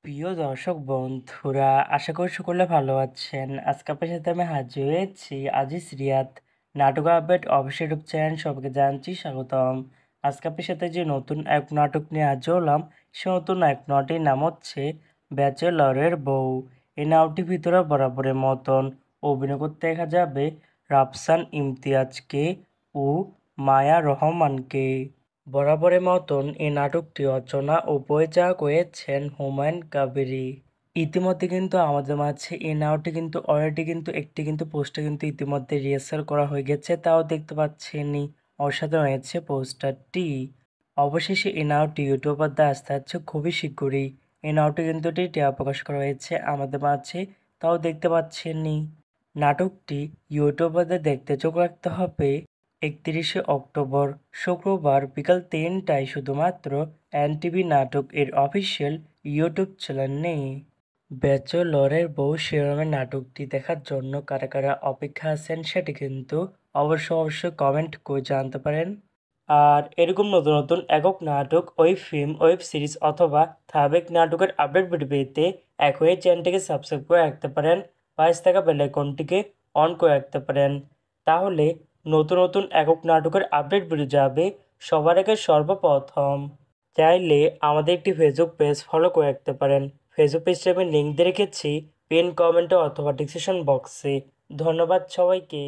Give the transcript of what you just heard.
প্রিয় দর্শক বন্ধুরা, আশা করি সকলে ভালো আছেন। আজকে আপনার সাথে আমি হাজির হয়েছি আজিজ রিয়াদ নাটক আপডেট অফিসিয়াল ইউটিউব চ্যানেল। সবাইকে জানাচ্ছি স্বাগতম। আজকে আপনার সাথে যে নতুন এক নাটক নিয়ে হাজির হলাম, সে নতুন এক নাটকের নাম হচ্ছে ব্যাচেলরের বউ। এই নাটকটির ভিতরে বরাবরের মতন অভিনয় করতে দেখা যাবে রাফসান ইমতিয়াজকে ও মায়া রহমানকে। বরাবরের মতন এই নাটকটি রচনা ও পরিচালক হয়েছেন হুমায়ুন কবির। ইতিমধ্যে কিন্তু আমাদের মাঝে এই নাটকটি কিন্তু অলরেডি কিন্তু একটি কিন্তু পোস্টার কিন্তু ইতিমধ্যে রিহার্সাল করা হয়ে গেছে, তাও দেখতে পাচ্ছেনই। অসাধারণ হয়েছে পোস্টারটি। অবশেষে এই নাটকটি ইউটিউব পর্দায় আসতে যাচ্ছে খুবই শীঘ্রই। এই নাটকটি কিন্তু টিআর প্রকাশ করা হয়েছে আমাদের মাঝে, তাও দেখতে পাচ্ছেনই। নাটকটি ইউটিউব পর্দায় দেখতে চোখ রাখতে হবে 31শে অক্টোবর শুক্রবার বিকাল 3টায় শুধুমাত্র এনটিভি নাটক এর অফিসিয়াল ইউটিউব চ্যানেলে। ব্যাচেলরের বউ শিরোনামের নাটকটি দেখার জন্য কারা কারা অপেক্ষা আছেন সেটি কিন্তু অবশ্যই কমেন্ট করে জানতে পারেন। আর এরকম নতুন নতুন একক নাটক, ওয়েব ফিল্ম, ওয়েব সিরিজ অথবা ধারাবাহিক নাটকের আপডেট ভিডিও পেতে একই চ্যানেলটিকে সাবস্ক্রাইব করে রাখতে পারেন, পাশে থাকা বেল আইকনটিকে অন করে রাখতে পারেন। তাহলে নতুন নতুন একক নাটকের আপডেট ভিডিও যাবে সবার আগে সর্বপ্রথম। চাইলে আমাদের একটি ফেসবুক পেজ ফলো করে রাখতে পারেন। ফেসবুক পেজটা আমি লিঙ্ক দিয়ে রেখেছি পিন কমেন্টে অথবা ডিসক্রিপশন বক্সে। ধন্যবাদ সবাইকে।